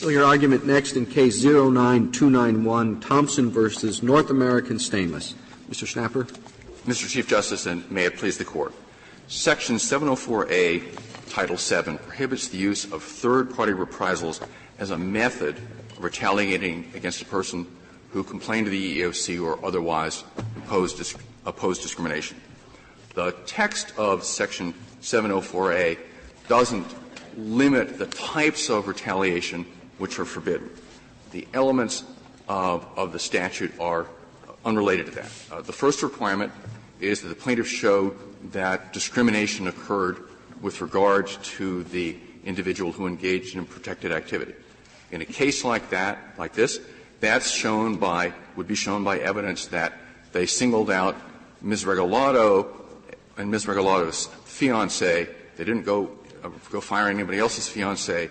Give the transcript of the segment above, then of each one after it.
We'll hear argument next in Case 09291, Thompson versus North American Stainless. Mr. Schnapper. Mr. Chief Justice, and may it please the Court. Section 704A, Title VII, prohibits the use of third-party reprisals as a method of retaliating against a person who complained to the EEOC or otherwise opposed discrimination. The text of Section 704A doesn't limit the types of retaliation which are forbidden. The elements of the statute are unrelated to that. The first requirement is that the plaintiff show that discrimination occurred with regard to the individual who engaged in protected activity. In a case like this, that's would be shown by evidence that they singled out Ms. Regalado and Ms. Regalado's fiancé. They didn't go fire anybody else's fiancé.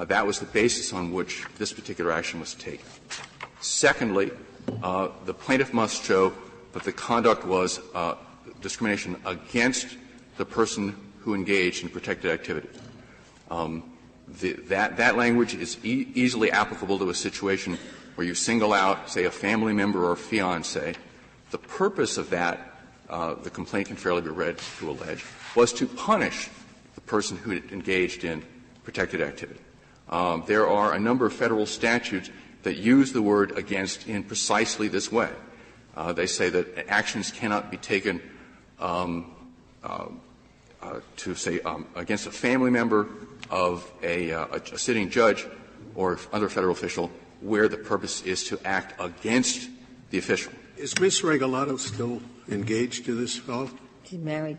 That was the basis on which this particular action was taken. Secondly, the plaintiff must show that the conduct was discrimination against the person who engaged in protected activity. That language is easily applicable to a situation where you single out, say, a family member or a fiancé. The purpose of that, the complaint can fairly be read to allege, was to punish the person who had engaged in protected activity. There are a number of federal statutes that use the word against in precisely this way. They say that actions cannot be taken to say against a family member of a sitting judge or other federal official where the purpose is to act against the official. Is Ms. Regalado still engaged to this fellow? She's married.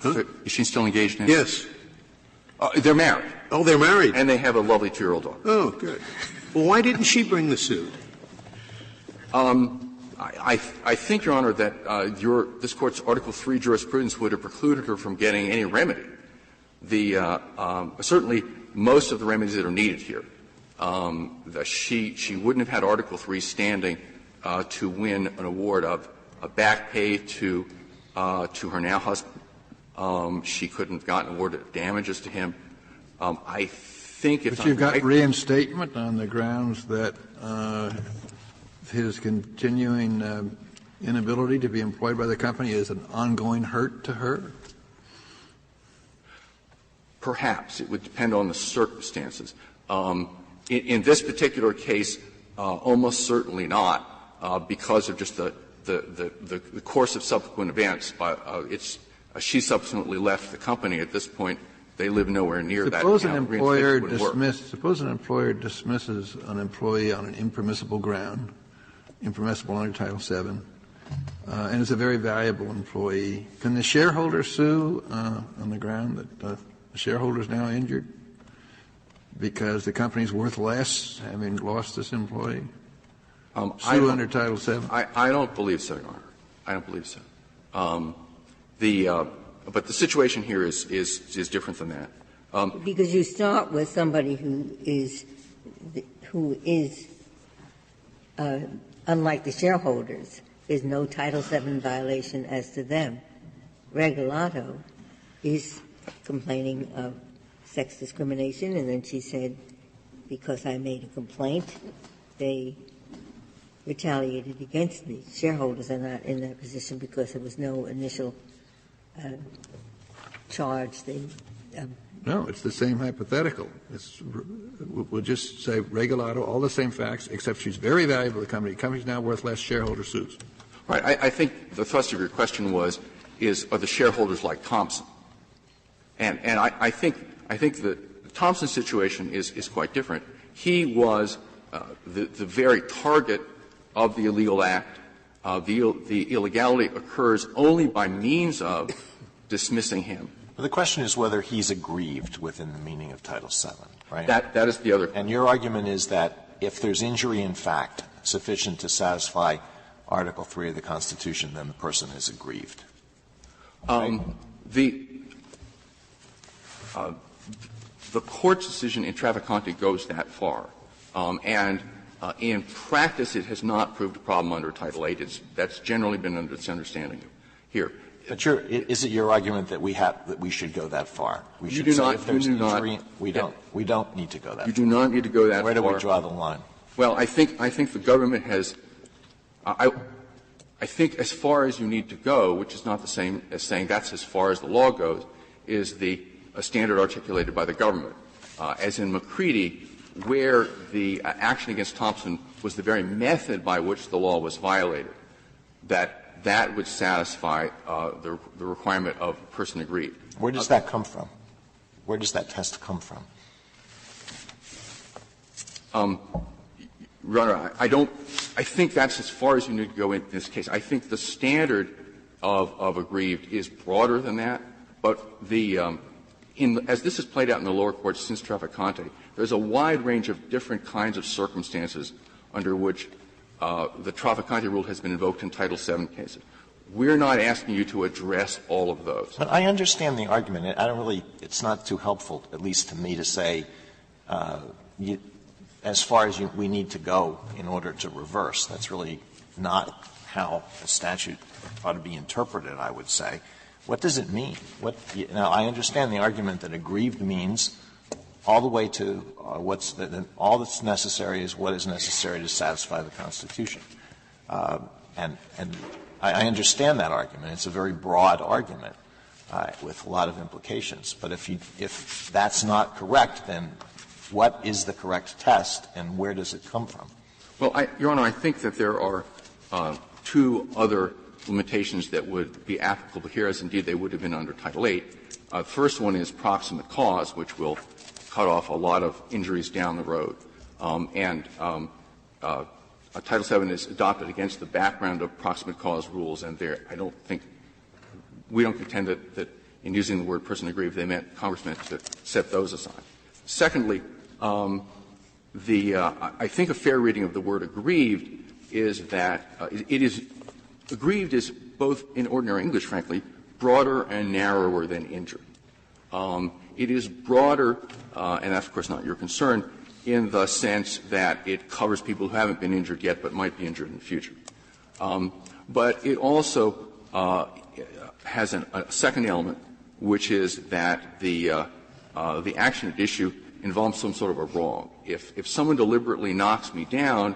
Huh? So is she still engaged in it? Yes. They're married. Oh, they're married. And they have a lovely 2-year-old daughter. Oh, good. Well, why didn't she bring the suit? I think, Your Honor, that this Court's Article III jurisprudence would have precluded her from getting any remedy. Certainly most of the remedies that are needed here, she wouldn't have had Article III standing to win an award of a back pay to her now husband. She couldn't have gotten an award of damages to him. I think if but you've got reinstatement on the grounds that his continuing inability to be employed by the company is an ongoing hurt to her? Perhaps. It would depend on the circumstances. In this particular case, almost certainly not, because of just the course of subsequent events. She subsequently left the company. At this point, they live nowhere near Suppose that. Suppose an employer dismisses an employee on an impermissible ground, impermissible under Title VII, and is a very valuable employee. Can the shareholder sue on the ground that the shareholder is now injured because the company is worth less, having lost this employee? Sue under Title VII? I don't believe so, Your Honor. I don't believe so. But the situation here is different than that. Because you start with somebody who is unlike the shareholders. There's no Title VII violation as to them. Regalado is complaining of sex discrimination, and then she said, because I made a complaint, they retaliated against me. Shareholders are not in that position because there was no initial charge. No, it's the same hypothetical. We'll just say Regalado, all the same facts, except she's very valuable to the company. The company's now worth less, shareholder sues. Right. I think the thrust of your question are the shareholders like Thompson? And I think the Thompson situation is quite different. He was the very target of the illegal act. The illegality occurs only by means of dismissing him. Well, the question is whether he's aggrieved within the meaning of Title VII, right? That is the other. And your argument is that if there's injury in fact sufficient to satisfy Article III of the Constitution, then the person is aggrieved. Right? The Court's decision in Traficante goes that far. And in practice, it has not proved a problem under Title VIII. That's generally been under its understanding here. But is it your argument that we should go that far? We should do say not, if there's you do injury, not, we don't need to go that far. You do not need to go that far. Where do we draw the line? Well, I think the government has I think as far as you need to go, which is not the same as saying that's as far as the law goes, is a standard articulated by the government. As in McCready, where the action against Thompson was the very method by which the law was violated, that would satisfy the requirement of person agreed. Where does that come from? Where does that test come from? Your Honor, I think that's as far as you need to go in this case. I think the standard of aggrieved is broader than that, but as this has played out in the lower courts since Traficante, there's a wide range of different kinds of circumstances under which the Traficante rule has been invoked in Title VII cases. We're not asking you to address all of those. But I understand the argument. It's not too helpful, at least to me, to say as far as we need to go in order to reverse. That's really not how a statute ought to be interpreted, I would say. What does it mean? Now, I understand the argument that aggrieved means all the way to all that's necessary is what is necessary to satisfy the Constitution. And I understand that argument. It's a very broad argument with a lot of implications. But if that's not correct, then what is the correct test and where does it come from? Well, Your Honor, I think that there are two other limitations that would be applicable here, as indeed they would have been under Title VIII. The first one is proximate cause, which will cut off a lot of injuries down the road. Title VII is adopted against the background of proximate cause rules, and we don't contend that in using the word person aggrieved, they meant Congress meant to set those aside. Secondly, I think a fair reading of the word aggrieved is that aggrieved is both in ordinary English, frankly, broader and narrower than injured. It is broader, and that's of course not your concern, in the sense that it covers people who haven't been injured yet but might be injured in the future. But it also has a second element, which is that the action at issue involves some sort of a wrong. If someone deliberately knocks me down,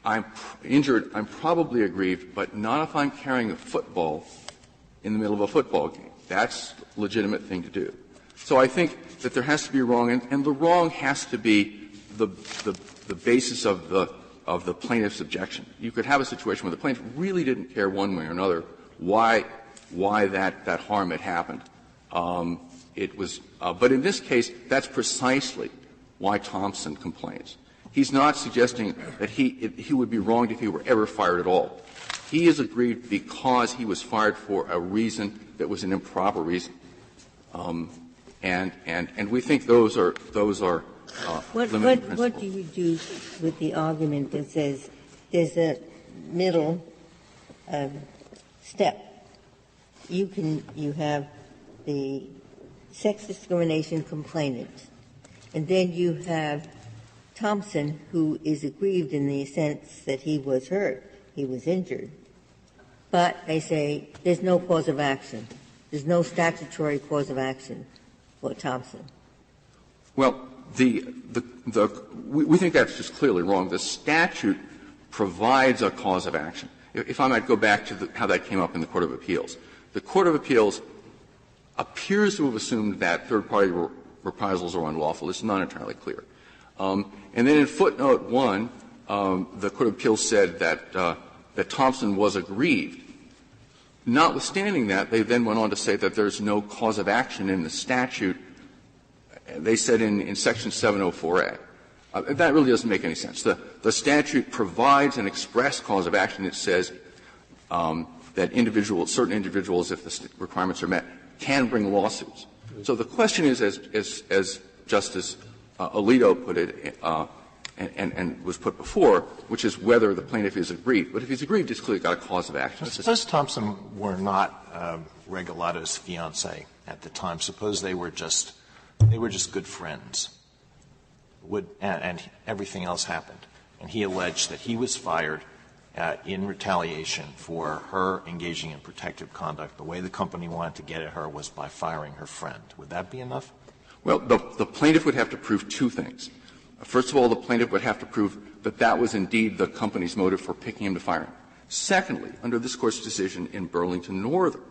I'm injured, I'm probably aggrieved, but not if I'm carrying a football in the middle of a football game. That's a legitimate thing to do. So I think that there has to be a wrong, and the wrong has to be the basis of the plaintiff's objection. You could have a situation where the plaintiff really didn't care one way or another why that harm had happened. But in this case, that's precisely why Thompson complains. He's not suggesting that he would be wronged if he were ever fired at all. He is aggrieved because he was fired for a reason that was an improper reason. And we think those are limited principles. What do you do with the argument that says there's a middle step? You have the sex discrimination complainant, and then you have Thompson, who is aggrieved in the sense that he was hurt, he was injured. But they say there's no cause of action. There's no statutory cause of action for Thompson. Well, we think that's just clearly wrong. The statute provides a cause of action. If I might go back to how that came up in the Court of Appeals. The Court of Appeals appears to have assumed that third-party reprisals are unlawful. It's not entirely clear. And then in footnote 1, the Court of Appeals said that Thompson was aggrieved. Notwithstanding that, they then went on to say that there's no cause of action in the statute. They said in Section 704A. That really doesn't make any sense. The statute provides an express cause of action. It says that certain individuals, if the requirements are met, can bring lawsuits. So the question is, as Justice Alito put it, and was put before, which is whether the plaintiff is aggrieved. But if he's aggrieved, it's clearly got a cause of action. Suppose Thompson were not Regalado's fiancée at the time. Suppose they were just good friends, and everything else happened. And he alleged that he was fired in retaliation for her engaging in protective conduct. The way the company wanted to get at her was by firing her friend. Would that be enough? Well, the plaintiff would have to prove two things. First of all, the plaintiff would have to prove that that was indeed the company's motive for picking him to fire him. Secondly, under this Court's decision in Burlington Northern,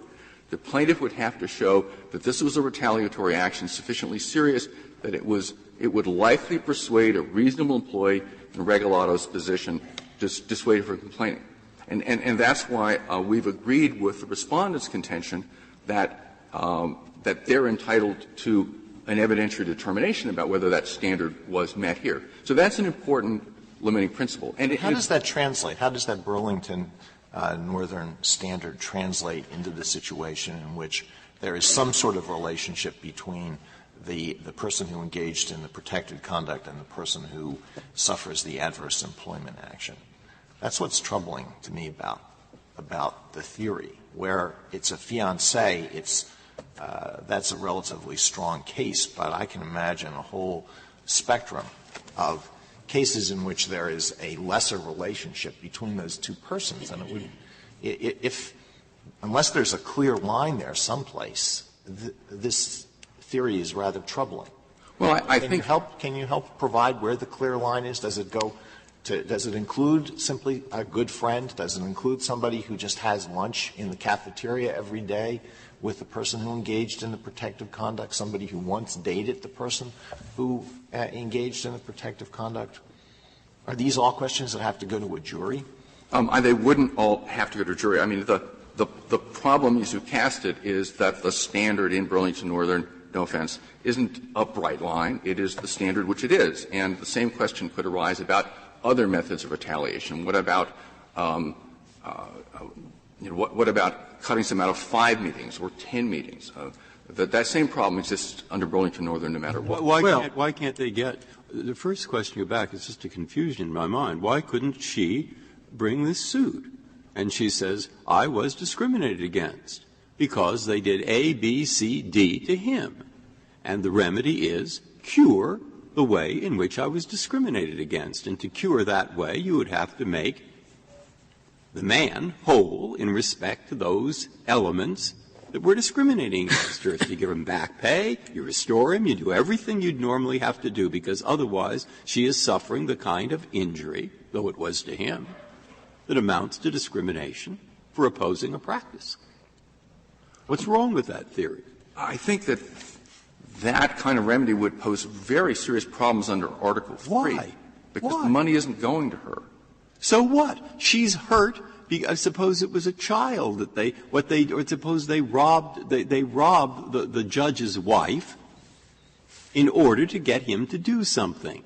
the plaintiff would have to show that this was a retaliatory action sufficiently serious that it would likely persuade a reasonable employee in Regalado's position to dissuade her from complaining. And that's why we've agreed with the Respondent's contention that they're entitled to an evidentiary determination about whether that standard was met here. So that's an important limiting principle. And how does that translate? How does that Burlington Northern standard translate into the situation in which there is some sort of relationship between the person who engaged in the protected conduct and the person who suffers the adverse employment action? That's what's troubling to me about the theory. Where it's a fiancé, that's a relatively strong case, but I can imagine a whole spectrum of cases in which there is a lesser relationship between those two persons. And it would, unless there's a clear line there someplace, this theory is rather troubling. Well, Can you help provide where the clear line is? Does it include simply a good friend? Does it include somebody who just has lunch in the cafeteria every day with the person who engaged in the protective conduct, somebody who once dated the person who engaged in the protective conduct? Are these all questions that have to go to a jury? They wouldn't all have to go to a jury. I mean, the problem as you cast it is that the standard in Burlington Northern, no offense, isn't a bright line. It is the standard which it is. And the same question could arise about other methods of retaliation. What about what about cutting some out of 5 meetings or 10 meetings? That same problem exists under Burlington Northern no matter what. Why can't they get — the first question you're back is just a confusion in my mind. Why couldn't she bring this suit? And she says, I was discriminated against because they did A, B, C, D to him. And the remedy is cure the way in which I was discriminated against. And to cure that way, you would have to make the man whole in respect to those elements that were discriminating against her. You give him back pay, you restore him, you do everything you'd normally have to do, because otherwise she is suffering the kind of injury, though it was to him, that amounts to discrimination for opposing a practice. What's wrong with that theory? I think that that kind of remedy would pose very serious problems under Article III. Why? Because the money isn't going to her. So what? She's hurt. Suppose it was a child that suppose they robbed the judge's wife in order to get him to do something.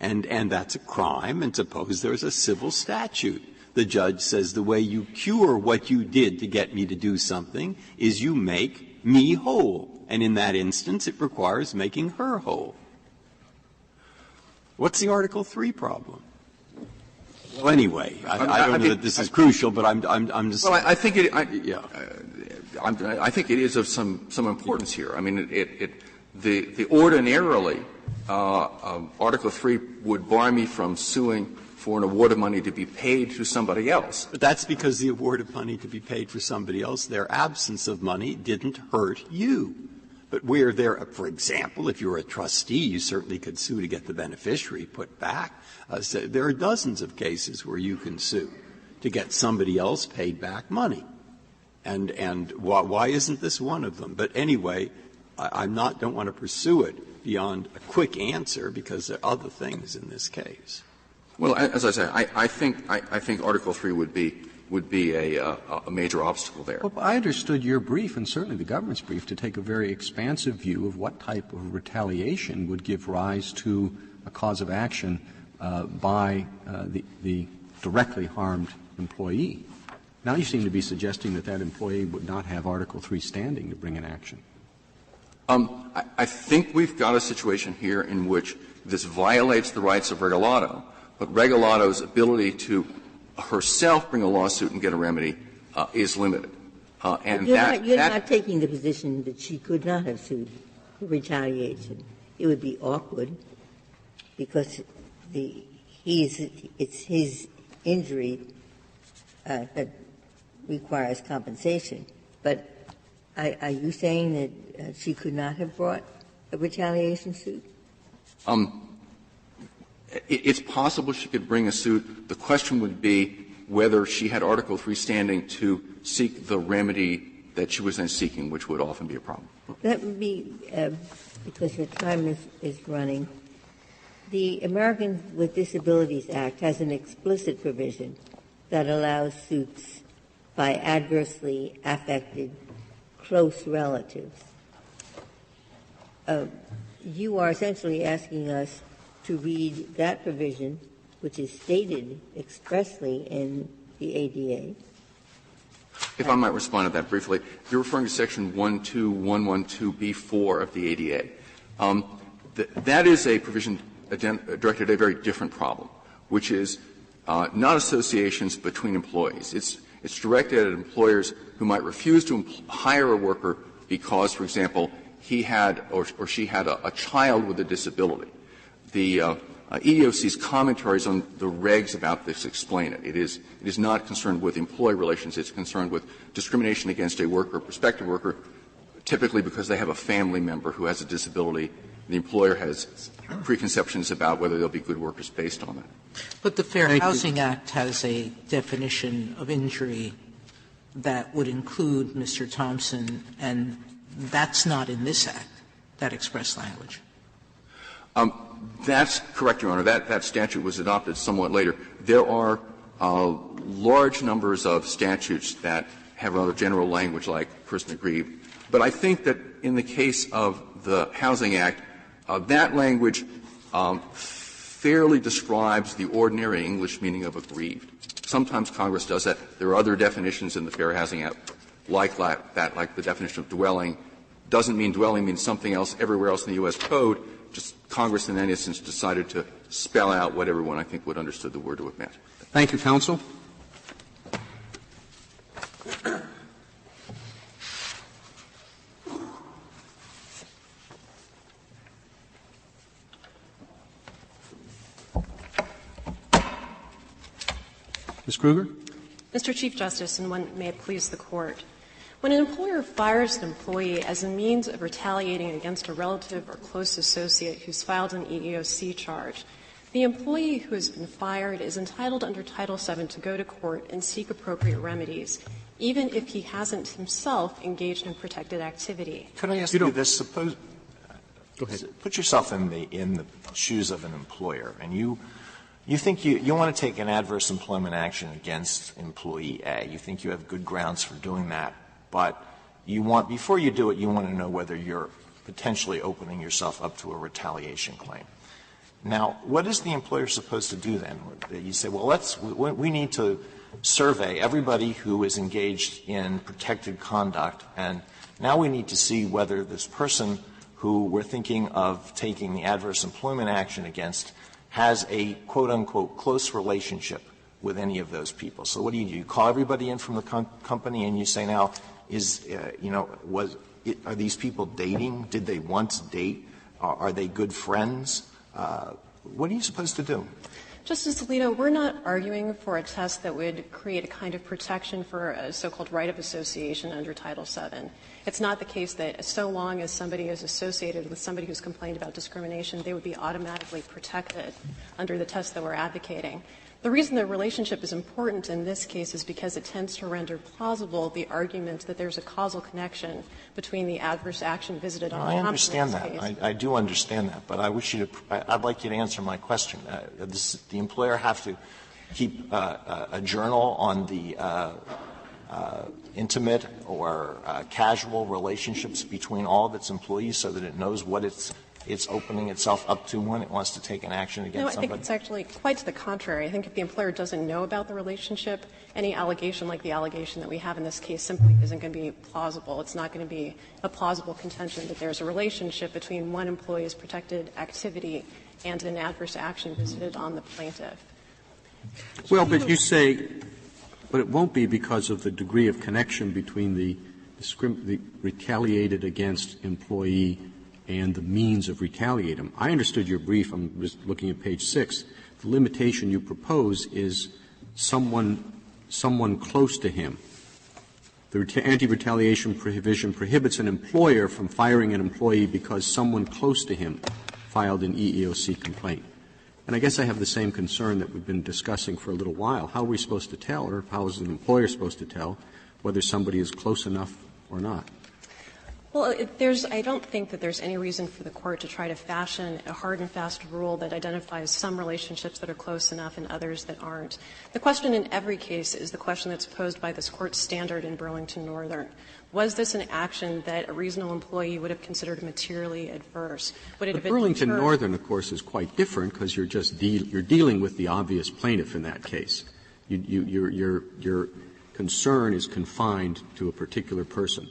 And that's a crime, and suppose there's a civil statute. The judge says the way you cure what you did to get me to do something is you make me whole. And in that instance, it requires making her whole. What's the Article III problem? Well, anyway, I don't know that this is crucial, but I'm just. Well, I think it. I think it is of some importance here. I mean, the ordinarily Article III would bar me from suing for an award of money to be paid to somebody else. But that's because the award of money to be paid for somebody else, their absence of money didn't hurt you. But where there, for example, if you're a trustee, you certainly could sue to get the beneficiary put back. So there are dozens of cases where you can sue to get somebody else paid back money. And why isn't this one of them? But anyway, don't want to pursue it beyond a quick answer because there are other things in this case. Well, as I say, I think Article III would be a major obstacle there. Well, I understood your brief, and certainly the government's brief, to take a very expansive view of what type of retaliation would give rise to a cause of action by the directly harmed employee. Now you seem to be suggesting that employee would not have Article III standing to bring an action. I think we've got a situation here in which this violates the rights of Regalado, but Regalado's ability to herself bring a lawsuit and get a remedy is limited. And you're not taking the position that she could not have sued for retaliation. It would be awkward because it's his injury that requires compensation. But are you saying that she could not have brought a retaliation suit? It's possible she could bring a suit. The question would be whether she had Article III standing to seek the remedy that she was then seeking, which would often be a problem. That would be, because your time is running, the Americans with Disabilities Act has an explicit provision that allows suits by adversely affected close relatives. You are essentially asking us to read that provision, which is stated expressly in the ADA. If I might respond to that briefly, you're referring to Section 12112B4 of the ADA. That is a provision directed at a very different problem, which is not associations between employees. It's directed at employers who might refuse to hire a worker because, for example, he had or she had a child with a disability. The EEOC's commentaries on the regs about this explain it. It is not concerned with employee relations. It's concerned with discrimination against a worker, prospective worker, typically because they have a family member who has a disability. The employer has preconceptions about whether they'll be good workers based on that. But the Fair Housing Act has a definition of injury that would include Mr. Thompson, and that's not in this Act, that express language. That's correct, Your Honor. That statute was adopted somewhat later. There are large numbers of statutes that have rather general language like person aggrieved. But I think that in the case of the Housing Act, that language fairly describes the ordinary English meaning of aggrieved. Sometimes Congress does that. There are other definitions in the Fair Housing Act like that, like the definition of dwelling. Doesn't mean dwelling means something else everywhere else in the U.S. Code. Just Congress in that instance decided to spell out what everyone, I think, would understood the word to have meant. Thank you, counsel. Ms. Kruger? Mr. Chief Justice, and may it please the Court, when an employer fires an employee as a means of retaliating against a relative or close associate who's filed an EEOC charge, the employee who has been fired is entitled under Title VII to go to court and seek appropriate remedies, even if he hasn't himself engaged in protected activity. Could I ask you this? Suppose Go ahead. Put yourself in the shoes of an employer, and you think you want to take an adverse employment action against employee A. You think you have good grounds for doing that, but before you do it, you want to know whether you're potentially opening yourself up to a retaliation claim. Now, what is the employer supposed to do then? You say, well, we need to survey everybody who is engaged in protected conduct, and now we need to see whether this person who we're thinking of taking the adverse employment action against has a quote-unquote close relationship with any of those people. So what do? You call everybody in from the company and you say, now, are these people dating? Did they once date? Are they good friends? What are you supposed to do? Justice Alito, we're not arguing for a test that would create a kind of protection for a so-called right of association under Title VII. It's not the case that so long as somebody is associated with somebody who's complained about discrimination, they would be automatically protected under the test that we're advocating. The reason the relationship is important in this case is because it tends to render plausible the argument that there's a causal connection between the adverse action visited on Thompson. I understand that. I do understand that, but I'd like you to answer my question. Does the employer have to keep a journal on the intimate or casual relationships between all of its employees so that it knows what it's opening itself up to when it wants to take an action against somebody? I think it's actually quite to the contrary. I think if the employer doesn't know about the relationship, any allegation like the allegation that we have in this case simply isn't going to be plausible. It's not going to be a plausible contention that there's a relationship between one employee's protected activity and an adverse action visited on the plaintiff. Well, but you say, but it won't be because of the degree of connection between the retaliated against employee and the means of retaliating. I understood your brief. I'm just looking at page 6. The limitation you propose is someone someone close to him. The anti-retaliation provision prohibits an employer from firing an employee because someone close to him filed an EEOC complaint. And I guess I have the same concern that we've been discussing for a little while. How are we supposed to tell, or how is an employer supposed to tell, whether somebody is close enough or not? Well, I don't think that there's any reason for the Court to try to fashion a hard and fast rule that identifies some relationships that are close enough and others that aren't. The question in every case is the question that's posed by this Court's standard in Burlington Northern. Was this an action that a reasonable employee would have considered materially adverse? Would it have been Burlington deterred? Northern, of course, is quite different because you're just you're dealing with the obvious plaintiff in that case. Your concern is confined to a particular person.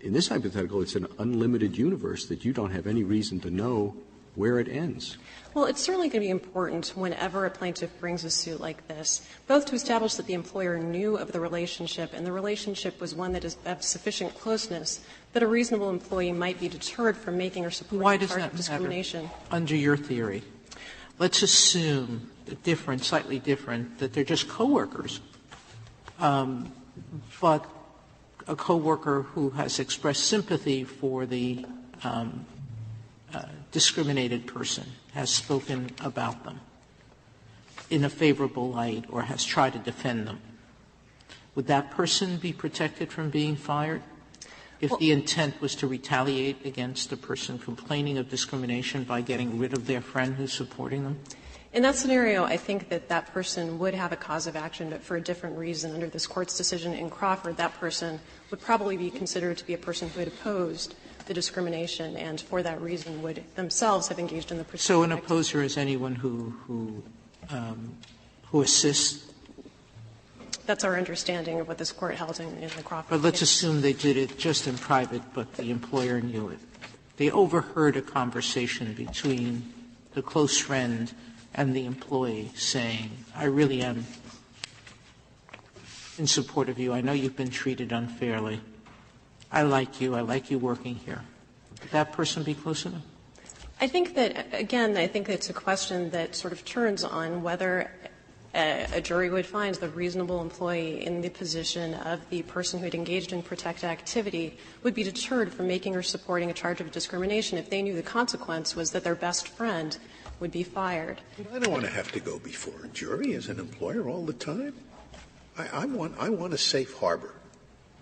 In this hypothetical, it's an unlimited universe that you don't have any reason to know where it ends. Well, it's certainly going to be important whenever a plaintiff brings a suit like this, both to establish that the employer knew of the relationship and the relationship was one that is of sufficient closeness that a reasonable employee might be deterred from making or supporting a charge of discrimination. Under your theory, let's assume slightly different, that they're just coworkers, but a coworker who has expressed sympathy for the discriminated person has spoken about them in a favorable light or has tried to defend them. Would that person be protected from being fired if the intent was to retaliate against a person complaining of discrimination by getting rid of their friend who's supporting them? In that scenario, I think that that person would have a cause of action, but for a different reason. Under this Court's decision in Crawford, that person would probably be considered to be a person who had opposed the discrimination and for that reason would themselves have engaged in the pursuit. So an opposer is anyone who assists? That's our understanding of what this Court held in the Crawford But let's case. assume they did it just in private, but the employer knew it. They overheard a conversation between the close friend and the employee saying, I really am in support of you. I know you've been treated unfairly. I like you working here. Would that person be close enough? I think that, again, I think it's a question that sort of turns on whether a jury would find the reasonable employee in the position of the person who had engaged in protected activity would be deterred from making or supporting a charge of discrimination if they knew the consequence was that their best friend would be fired. I don't want to have to go before a jury as an employer all the time. I want a safe harbor.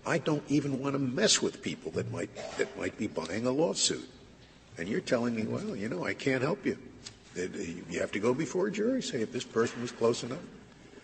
I don't even want to mess with people that might be buying a lawsuit. And you're telling me, well, I can't help you. You have to go before a jury, say if this person was close enough.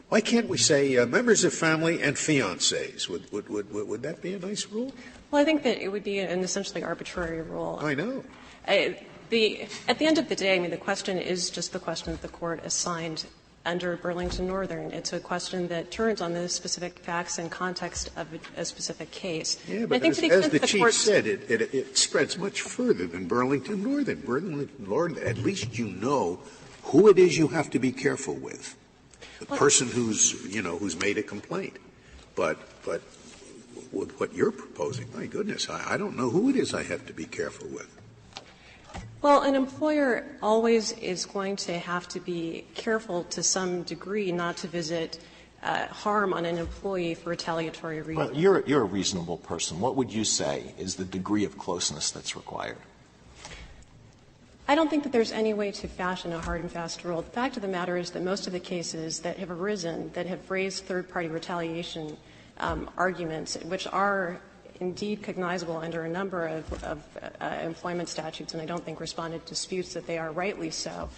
Why can't we say members of family and fiancés? Would that be a nice rule? Well, I think that it would be an essentially arbitrary rule. I know. At the end of the day, I mean, the question is just the question that the Court assigned under Burlington Northern. It's a question that turns on the specific facts and context of a specific case. Yeah, but I think as the Chief said, it spreads much further than Burlington Northern. Burlington Northern, at least you know who it is you have to be careful with. The person who's made a complaint. But with what you're proposing, my goodness, I don't know who it is I have to be careful with. Well, an employer always is going to have to be careful to some degree not to visit harm on an employee for retaliatory reasons. Well, you're a reasonable person. What would you say is the degree of closeness that's required? I don't think that there's any way to fashion a hard and fast rule. The fact of the matter is that most of the cases that have arisen, that have raised third-party retaliation arguments, which are indeed cognizable under a number of employment statutes, and I don't think Respondent disputes that they are rightly so,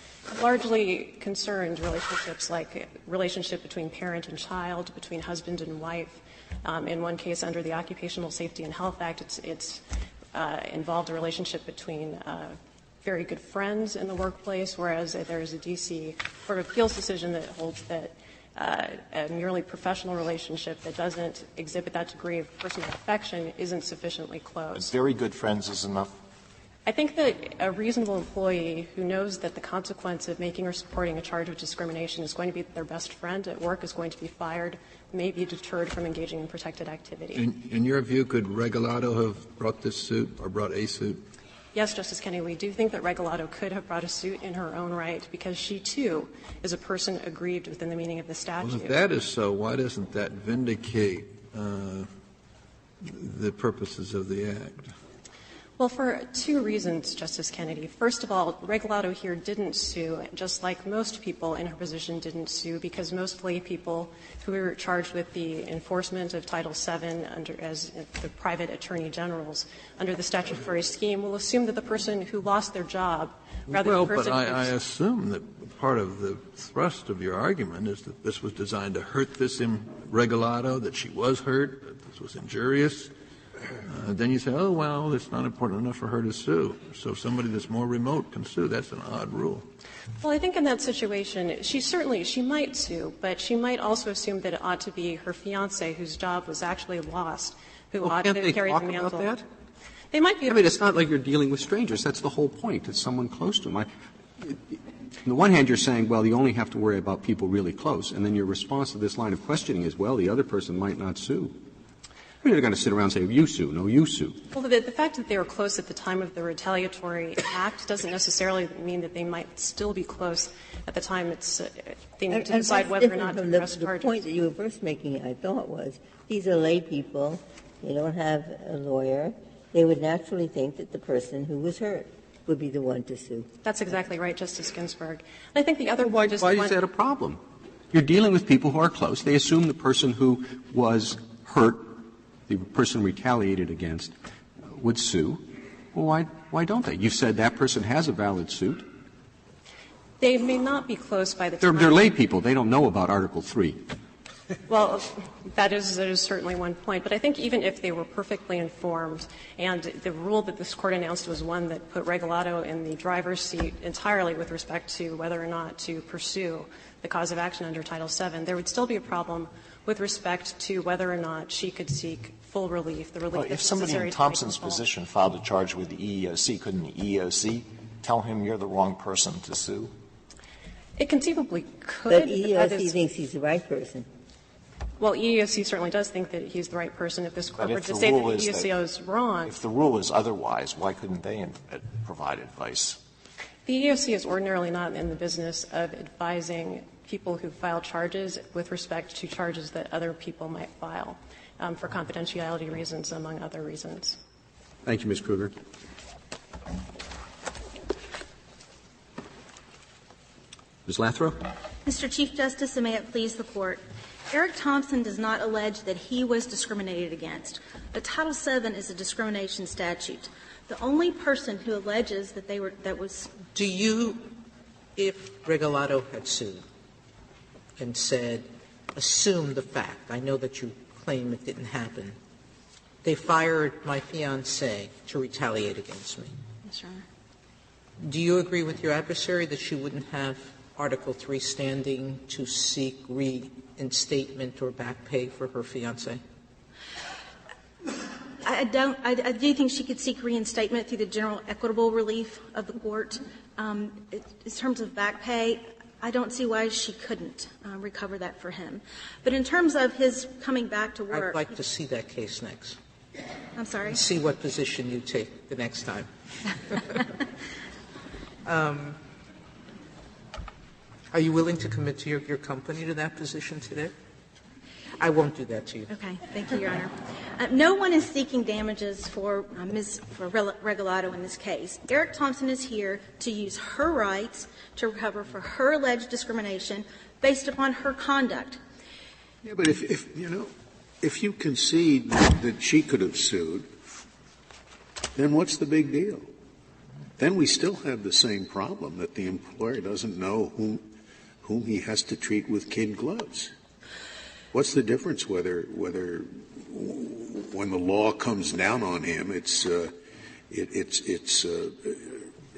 largely concerned relationships like relationship between parent and child, between husband and wife. In one case under the Occupational Safety and Health Act, it's involved a relationship between very good friends in the workplace, whereas there is a D.C. Court of Appeals decision that holds that a merely professional relationship that doesn't exhibit that degree of personal affection isn't sufficiently close. Very good friends is enough? I think that a reasonable employee who knows that the consequence of making or supporting a charge of discrimination is going to be that their best friend at work is going to be fired may be deterred from engaging in protected activity. In your view, could Regalado have brought this suit or brought a suit? yes, Justice Kennedy, we do think that Regalado could have brought a suit in her own right because she, too, is a person aggrieved within the meaning of the statute. Well, if that is so, why doesn't that vindicate the purposes of the Act? Well, for two reasons, Justice Kennedy. First of all, Regalado here didn't sue, just like most people in her position didn't sue, because most lay people who were charged with the enforcement of Title VII as the private attorney generals under the statutory scheme will assume that the person who lost their job rather than the person but I assume that part of the thrust of your argument is that this was designed to hurt this Regalado, that she was hurt, that this was injurious. Then you say, oh, well, it's not important enough for her to sue. So somebody that's more remote can sue. That's an odd rule. Well, I think in that situation, she might sue, but she might also assume that it ought to be her fiancé whose job was actually lost, who ought to carry the mantle. About that? They might be. I mean, it's not like you're dealing with strangers. That's the whole point. It's someone close to them. On the one hand, you're saying, well, you only have to worry about people really close, and then your response to this line of questioning is, well, the other person might not sue. You're not going to sit around and say, you sue, no, you sue. Well, the fact that they were close at the time of the retaliatory act doesn't necessarily mean that they might still be close at the time they need to decide whether or not to press charges. The point that you were first making, I thought, was these are lay people. They don't have a lawyer. They would naturally think that the person who was hurt would be the one to sue. That's exactly right, Justice Ginsburg. And I think the other why is that a problem? You're dealing with people who are close. They assume the person who was hurt, the person retaliated against, would sue. Well, why don't they? You said that person has a valid suit. They may not be close by the time. They're lay people. They don't know about Article III. Well, that is certainly one point. But I think even if they were perfectly informed, and the rule that this Court announced was one that put Regalado in the driver's seat entirely with respect to whether or not to pursue the cause of action under Title VII, there would still be a problem with respect to whether or not she could seek full relief, the relief that's necessary. If somebody in Thompson's position filed a charge with the EEOC, couldn't the EEOC tell him you're the wrong person to sue? It conceivably could. But EEOC thinks he's the right person. Well, EEOC certainly does think that he's the right person. If this Court were to say that the EEOC is wrong. If the rule is otherwise, why couldn't they provide advice? The EEOC is ordinarily not in the business of advising people who file charges with respect to charges that other people might file for confidentiality reasons, among other reasons. Thank you, Ms. Kruger. Ms. Lathrow. Mr. Chief Justice, and may it please the Court. Eric Thompson does not allege that he was discriminated against. But Title VII is a discrimination statute. The only person who alleges that that was. Do you, if Regalado had sued and said, assume the fact, I know that you claim it didn't happen, they fired my fiancé to retaliate against me. Yes, Your Honor. Do you agree with your adversary that she wouldn't have Article III standing to seek reinstatement or back pay for her fiancé? I do think she could seek reinstatement through the general equitable relief of the Court. In terms of back pay, I don't see why she couldn't recover that for him. But in terms of his coming back to work. I'd like to see that case next. I'm sorry? See what position you take the next time. Are you willing to commit to your company to that position today? I won't do that to you. Okay. Thank you, Your Honor. No one is seeking damages for Regalado in this case. Eric Thompson is here to use her rights to recover for her alleged discrimination based upon her conduct. Yeah, but if you concede that she could have sued, then what's the big deal? Then we still have the same problem that the employer doesn't know whom he has to treat with kid gloves. What's the difference whether when the law comes down on him, it's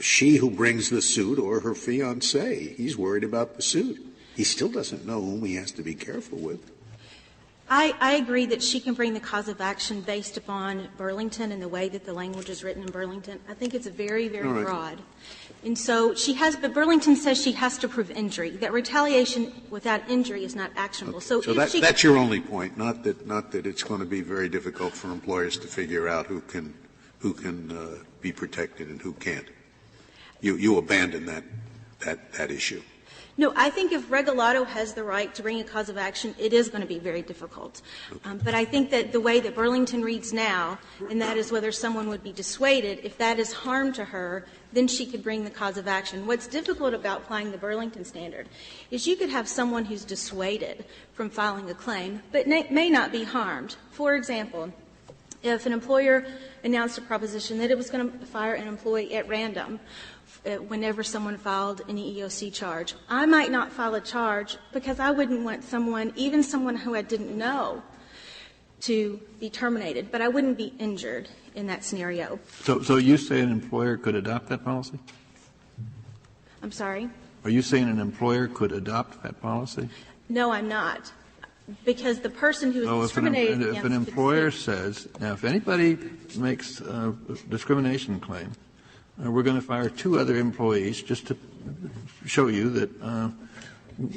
she who brings the suit or her fiancé? He's worried about the suit. He still doesn't know whom he has to be careful with. I agree that she can bring the cause of action based upon Burlington and the way that the language is written in Burlington. I think it's very, very broad. And so but Burlington says she has to prove injury, that retaliation without injury is not actionable. Okay. So that's your only point, not that it's going to be very difficult for employers to figure out who can be protected and who can't. You abandon that issue. No, I think if Regalado has the right to bring a cause of action, it is going to be very difficult. But I think that the way that Burlington reads now, and that is whether someone would be dissuaded, if that is harm to her, then she could bring the cause of action. What's difficult about applying the Burlington standard is you could have someone who's dissuaded from filing a claim, but may not be harmed. For example, if an employer announced a proposition that it was going to fire an employee at random whenever someone filed an EEOC charge, I might not file a charge because I wouldn't want someone, even someone who I didn't know, to be terminated, but I wouldn't be injured in that scenario. So you say an employer could adopt that policy? I'm sorry? Are you saying an employer could adopt that policy? No, I'm not. Because the person who is discriminated against. If an employer says, now, if anybody makes a discrimination claim, we're going to fire 2 other employees just to show you that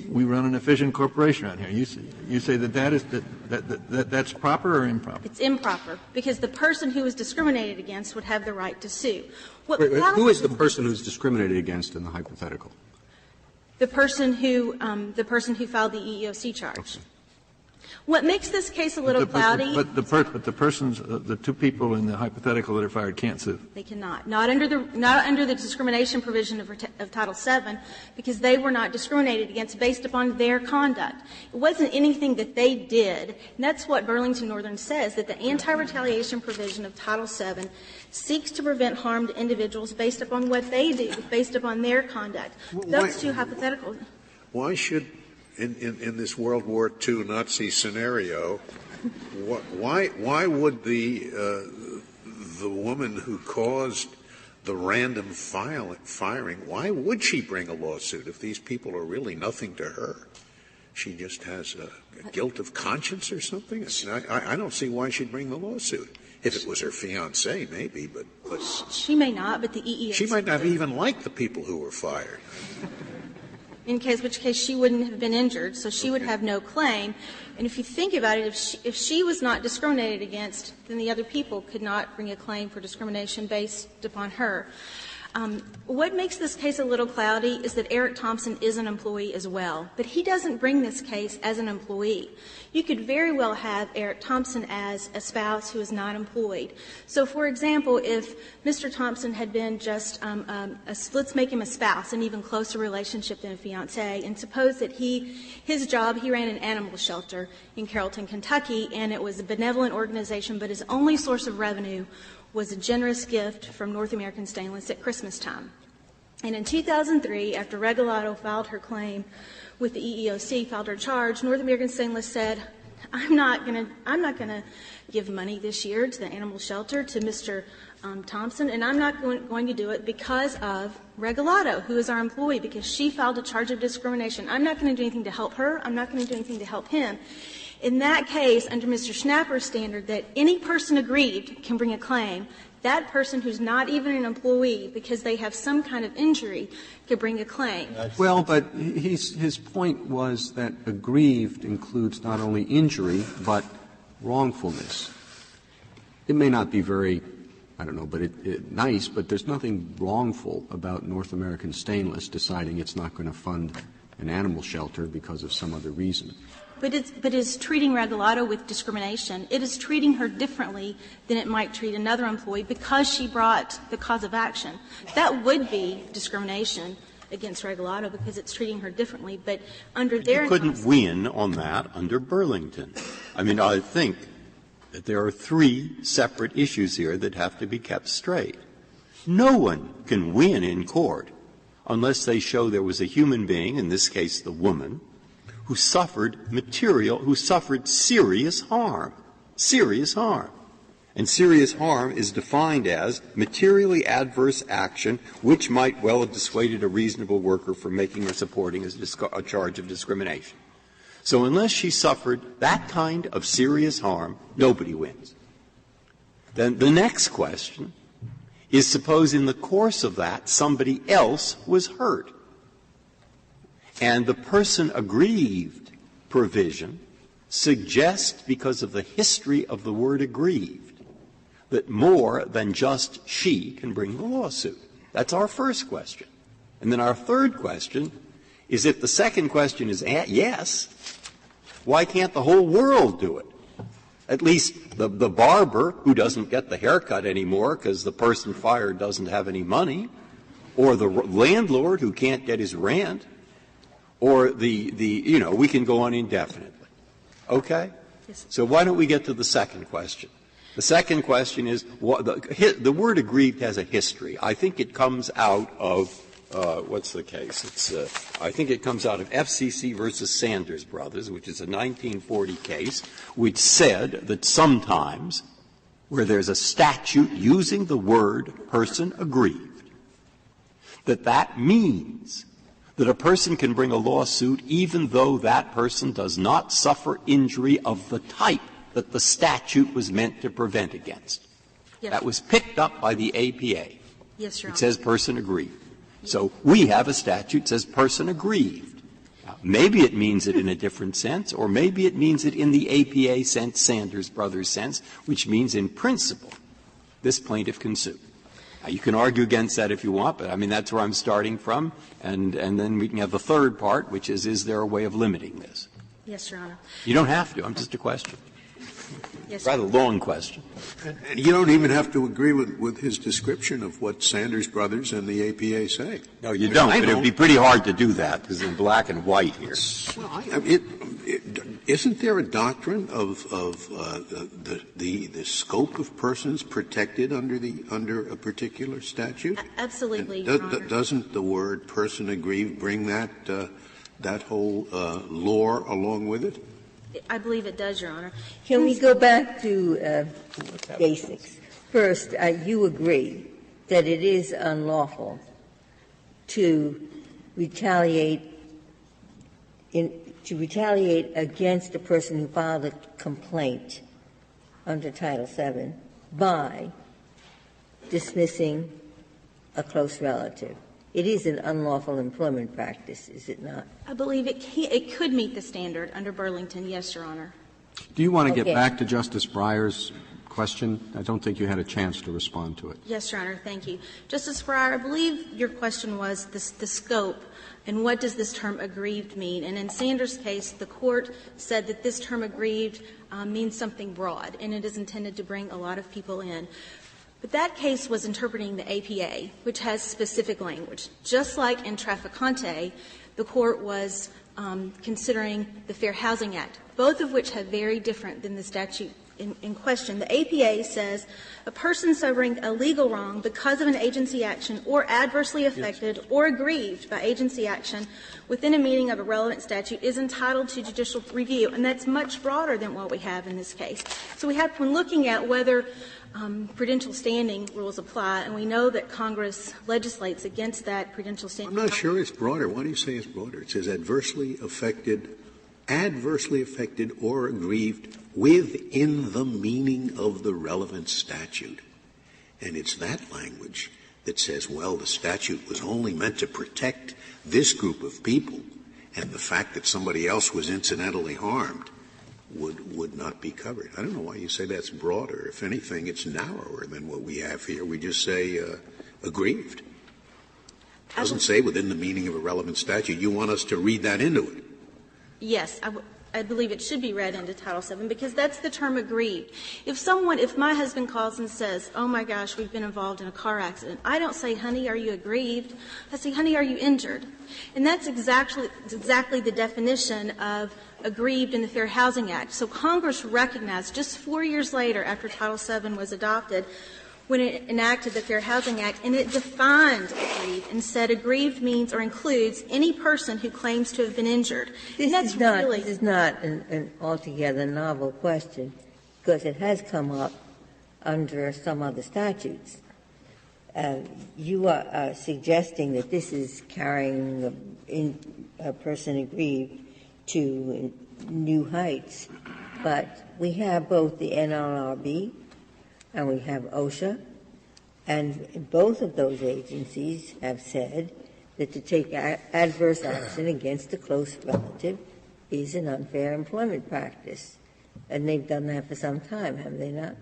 we run an efficient corporation around here. You say that's proper or improper? It's improper, because the person who is discriminated against would have the right to sue. Who is the person who's discriminated against in the hypothetical? The person who filed the EEOC charge. Okay. What makes this case a little cloudy? But the persons, the 2 people in the hypothetical that are fired can't sue. They cannot. Not under the discrimination provision of Title VII, because they were not discriminated against based upon their conduct. It wasn't anything that they did. And that's what Burlington Northern says, that the anti-retaliation provision of Title VII seeks to prevent harm to individuals based upon what they do, based upon their conduct. Those 2 hypotheticals. Why should in this World War II Nazi scenario, why would the woman who caused the random firing, why would she bring a lawsuit if these people are really nothing to her? She just has a guilt of conscience or something? I don't see why she'd bring the lawsuit. If it was her fiancé, maybe, but she may not, but the EEOC. She might not even like the people who were fired. In which case she wouldn't have been injured, so she would have no claim. And if you think about it, if she was not discriminated against, then the other people could not bring a claim for discrimination based upon her. What makes this case a little cloudy is that Eric Thompson is an employee as well, but he doesn't bring this case as an employee. You could very well have Eric Thompson as a spouse who is not employed. So, for example, if Mr. Thompson had been just let's make him a spouse, an even closer relationship than a fiancé, and suppose that his job, he ran an animal shelter in Carrollton, Kentucky, and it was a benevolent organization, but his only source of revenue was a generous gift from North American Stainless at Christmas time. And in 2003, after Regalado filed her claim with the EEOC, filed her charge, North American Stainless said, I'm not going to give money this year to the animal shelter to Mr. Thompson, and I'm not going to do it because of Regalado, who is our employee, because she filed a charge of discrimination. I'm not going to do anything to help her. I'm not going to do anything to help him. In that case, under Mr. Schnapper's standard, that any person aggrieved can bring a claim, that person who's not even an employee, because they have some kind of injury, could bring a claim. Well, but his point was that aggrieved includes not only injury, but wrongfulness. It may not be very, I don't know, but nice, but there's nothing wrongful about North American Stainless deciding it's not going to fund an animal shelter because of some other reason. But it's treating Regalado with discrimination. It is treating her differently than it might treat another employee because she brought the cause of action. That would be discrimination against Regalado because it's treating her differently. But under their you couldn't win on that under Burlington. I mean, I think that there are 3 separate issues here that have to be kept straight. No one can win in court unless they show there was a human being, in this case the woman, who suffered serious harm. Serious harm. And serious harm is defined as materially adverse action which might well have dissuaded a reasonable worker from making or supporting a charge of discrimination. So unless she suffered that kind of serious harm, nobody wins. Then the next question is, suppose in the course of that somebody else was hurt. And the person aggrieved provision suggests, because of the history of the word aggrieved, that more than just she can bring the lawsuit? That's our first question. And then our third question is, if the second question is yes, why can't the whole world do it? At least the barber who doesn't get the haircut anymore because the person fired doesn't have any money, or the landlord who can't get his rent, or we can go on indefinitely. Okay? Yes. So why don't we get to the second question? The second question is, the word aggrieved has a history. I think it comes out of, what's the case? I think it comes out of FCC versus Sanders Brothers, which is a 1940 case, which said that sometimes where there's a statute using the word person aggrieved, that means that a person can bring a lawsuit even though that person does not suffer injury of the type that the statute was meant to prevent against. Yes. That was picked up by the APA. Yes, Your Honor. It says person aggrieved. So we have a statute that says person aggrieved. Now, maybe it means it in a different sense, or maybe it means it in the APA sense, Sanders Brothers sense, which means in principle this plaintiff can sue. Now, you can argue against that if you want, but I mean that's where I'm starting from, and then we can have the third part, which is there a way of limiting this? Yes, Your Honor. You don't have to. I'm just a question. Yes, Rather long question. And you don't even have to agree with his description of what Sanders Brothers and the APA say. No, you don't, but it would be pretty hard to do that, because in black and white here. Well, isn't there a doctrine of the scope of persons protected under a particular statute? Absolutely, Your Honor. Doesn't the word person aggrieved bring that whole lore along with it? I believe it does, Your Honor. Can we go back to basics? First, you agree that it is unlawful to retaliate against a person who filed a complaint under Title VII by dismissing a close relative. It is an unlawful employment practice, is it not? I believe it could meet the standard under Burlington, yes, Your Honor. Do you want to get back to Justice Breyer's question? I don't think you had a chance to respond to it. Yes, Your Honor, thank you. Justice Breyer, I believe your question was the scope and what does this term aggrieved mean. And in Sanders' case, the Court said that this term aggrieved means something broad, and it is intended to bring a lot of people in. But that case was interpreting the APA, which has specific language. Just like in Traficante, the Court was considering the Fair Housing Act, both of which have very different than the statute in question. The APA says a person suffering a legal wrong because of an agency action or adversely affected or aggrieved by agency action within a meaning of a relevant statute is entitled to judicial review, and that's much broader than what we have in this case. So we have, when looking at whether prudential standing rules apply, and we know that Congress legislates against that prudential standing. I'm not sure it's broader. Why do you say it's broader? It says adversely affected or aggrieved within the meaning of the relevant statute. And it's that language that says, well, the statute was only meant to protect this group of people, and the fact that somebody else was incidentally harmed would not be covered. I don't know why you say that's broader. If anything, it's narrower than what we have here. We just say aggrieved. It doesn't say within the meaning of a relevant statute. You want us to read that into it. Yes, I believe it should be read into Title VII because that's the term aggrieved. If my husband calls and says, oh my gosh, we've been involved in a car accident, I don't say, honey, are you aggrieved? I say, honey, are you injured? And that's exactly the definition of aggrieved in the Fair Housing Act. So Congress recognized just 4 years later after Title VII was adopted, when it enacted the Fair Housing Act, and it defined aggrieved and said aggrieved means or includes any person who claims to have been injured. This is not an altogether novel question, because it has come up under some other statutes. You are suggesting that this is carrying a person aggrieved to new heights, but we have both the NLRB and we have OSHA, and both of those agencies have said that to take adverse action against a close relative is an unfair employment practice. And they've done that for some time, have they not?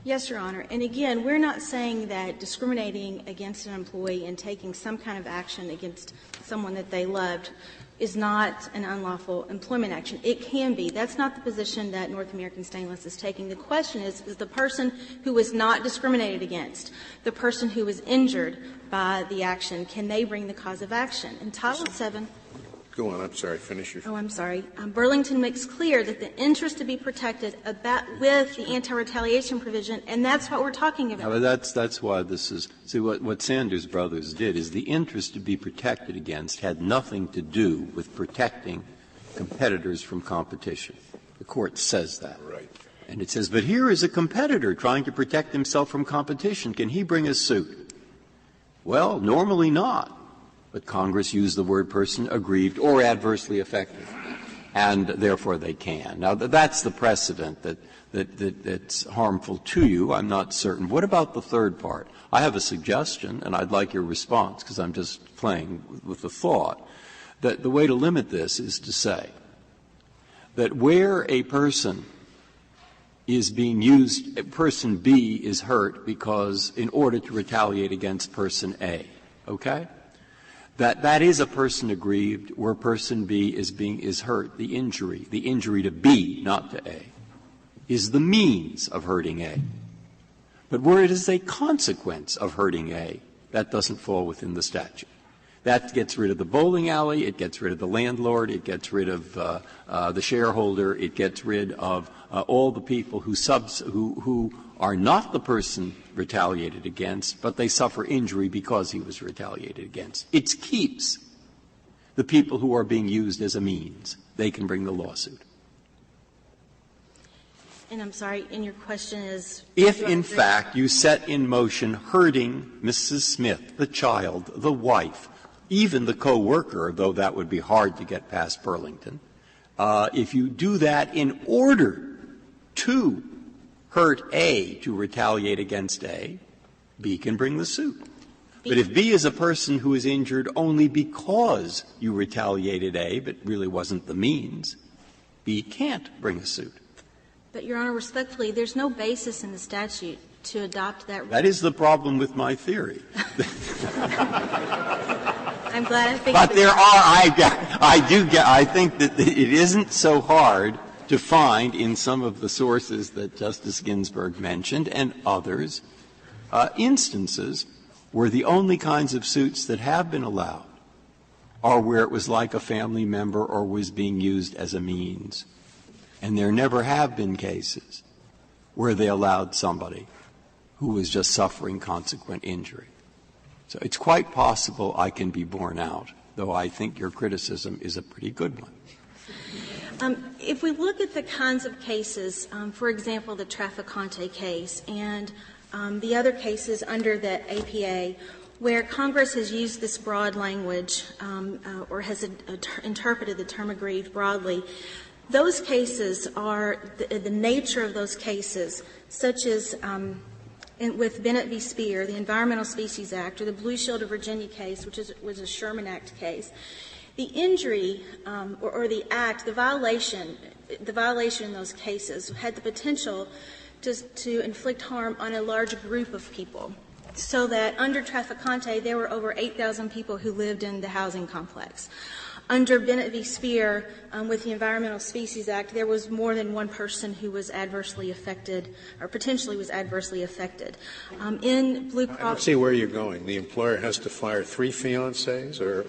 Yes, Your Honor. And again, we're not saying that discriminating against an employee and taking some kind of action against someone that they loved is not an unlawful employment action. It can be. That's not the position that North American Stainless is taking. The question is the person who was not discriminated against, the person who was injured by the action, can they bring the cause of action? In Title VII — Go on. I'm sorry. Finish your — Oh, I'm sorry. Burlington makes clear that the interest to be protected with the anti-retaliation provision, and that's what we're talking about. Yeah, but that's why this is — see, what Sanders Brothers did is the interest to be protected against had nothing to do with protecting competitors from competition. The Court says that. Right. And it says, but here is a competitor trying to protect himself from competition. Can he bring a suit? Well, normally not. But Congress used the word person aggrieved or adversely affected, and therefore they can. Now, that's the precedent that's harmful to you. I'm not certain. What about the third part? I have a suggestion, and I'd like your response, because I'm just playing with the thought, that the way to limit this is to say that where a person is being used, person B is hurt because in order to retaliate against person A, okay? That is a person aggrieved where person B is hurt. The injury to B, not to A, is the means of hurting A. But where it is a consequence of hurting A, that doesn't fall within the statute. That gets rid of the bowling alley, it gets rid of the landlord, it gets rid of the shareholder, it gets rid of all the people who are not the person retaliated against, but they suffer injury because he was retaliated against. It keeps the people who are being used as a means. They can bring the lawsuit. And I'm sorry, and your question is? If, in fact, you set in motion hurting Mrs. Smith, the child, the wife, even the co-worker, though that would be hard to get past Burlington, if you do that in order to hurt A to retaliate against A, B can bring the suit. But if B is a person who is injured only because you retaliated A, but really wasn't the means, B can't bring a suit. But, Your Honor, respectfully, there's no basis in the statute to adopt that. That is the problem with my theory. I'm glad I think. But there are, I think that it isn't so hard to find in some of the sources that Justice Ginsburg mentioned and others, instances where the only kinds of suits that have been allowed are where it was like a family member or was being used as a means. And there never have been cases where they allowed somebody who was just suffering consequent injury. So it's quite possible I can be borne out, though I think your criticism is a pretty good one. If we look at the kinds of cases, for example, the Trafficante case and the other cases under the APA, where Congress has used this broad language or has interpreted the term aggrieved broadly, those cases are the nature of those cases, such as with Bennett v. Speer, the Environmental Species Act, or the Blue Shield of Virginia case, which was a Sherman Act case. The injury or the act, the violation in those cases had the potential to inflict harm on a large group of people, so that under Trafficante there were over 8,000 people who lived in the housing complex. Under Bennett v. Speer, with the Environmental Species Act, there was more than one person who was adversely affected or potentially was adversely affected. In Blue Cross — I don't see where you're going. The employer has to fire 3 fiancés or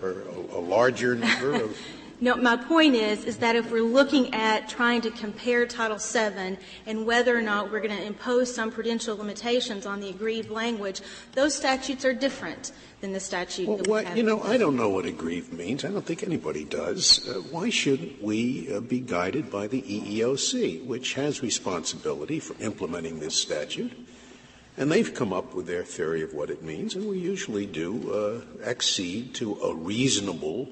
a larger number of — No, my point is that if we're looking at trying to compare Title VII and whether or not we're going to impose some prudential limitations on the aggrieved language, those statutes are different than the statute that we have. You know, I don't know what aggrieved means. I don't think anybody does. Why shouldn't we be guided by the EEOC, which has responsibility for implementing this statute? And they've come up with their theory of what it means, and we usually do accede to a reasonable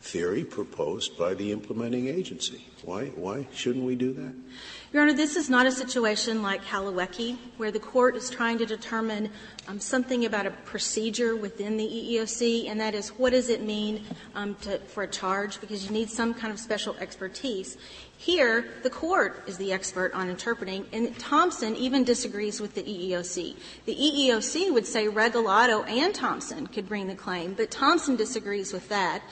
theory proposed by the implementing agency. Why shouldn't we do that? Your Honor, this is not a situation like Kalawecki, where the court is trying to determine something about a procedure within the EEOC, and that is, what does it mean for a charge, because you need some kind of special expertise. Here, the court is the expert on interpreting, and Thompson even disagrees with the EEOC. The EEOC would say Regalado and Thompson could bring the claim, but Thompson disagrees with that.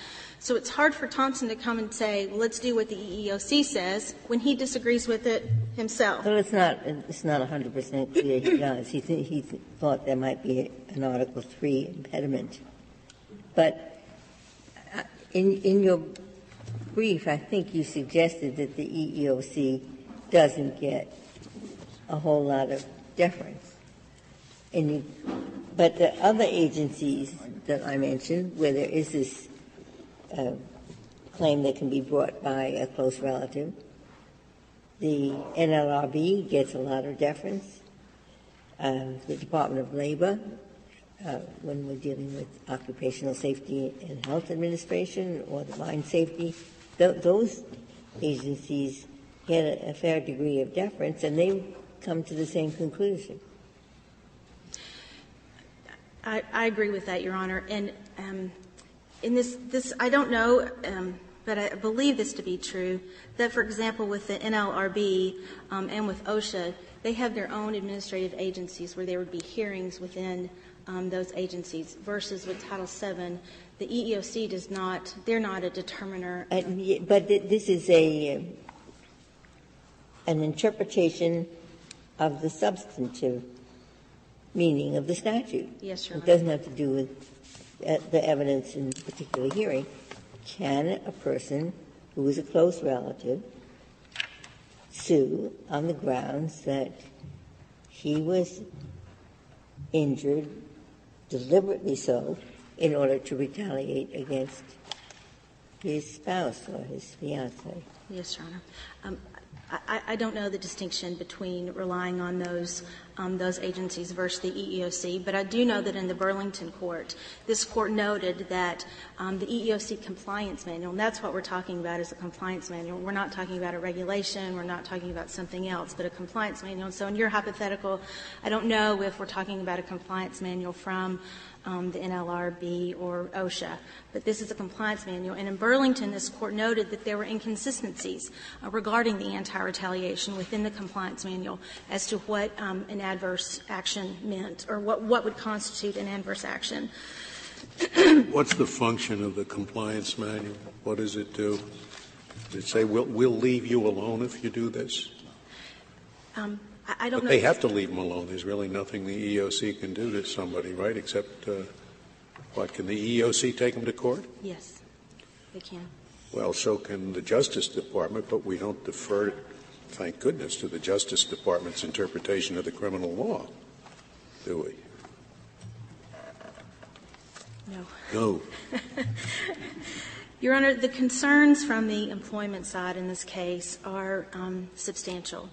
So it's hard for Thompson to come and say, well, let's do what the EEOC says, when he disagrees with it himself. Well, it's not 100% clear he does. He thought there might be an Article III impediment. But in your brief, I think you suggested that the EEOC doesn't get a whole lot of deference. But the other agencies that I mentioned, where there is this claim that can be brought by a close relative, the NLRB gets a lot of deference. The Department of Labor, when we're dealing with Occupational Safety and Health Administration or the Mine Safety, those agencies get a fair degree of deference, and they come to the same conclusion. I agree with that, Your Honor. And in this I don't know, but I believe this to be true, that, for example, with the NLRB and with OSHA, they have their own administrative agencies where there would be hearings within those agencies, versus with Title VII, the EEOC does not, they're not a determiner. But this is an interpretation of the substantive meaning of the statute. Yes, Your Honor. It doesn't have to do with the evidence in a particular hearing. Can a person who is a close relative sue on the grounds that he was injured, deliberately so, in order to retaliate against his spouse or his fiancée? Yes, Your Honor. I don't know the distinction between relying on those agencies versus the EEOC, but I do know that in the Burlington court, this court noted that the EEOC compliance manual, and that's what we're talking about, is a compliance manual. We're not talking about a regulation. We're not talking about something else, but a compliance manual. So in your hypothetical, I don't know if we're talking about a compliance manual from the NLRB or OSHA, but this is a compliance manual. And in Burlington, this court noted that there were inconsistencies regarding the anti-retaliation within the compliance manual as to what an adverse action meant, or what would constitute an adverse action. What's the function of the compliance manual? What does it do? Does it say, we'll leave you alone if you do this? I don't know. But they have to leave them alone. There's really nothing the EEOC can do to somebody, right, except, can the EEOC take them to court? Yes, they can. Well, so can the Justice Department, but we don't defer, thank goodness, to the Justice Department's interpretation of the criminal law, do we? No. No. Your Honor, the concerns from the employment side in this case are substantial.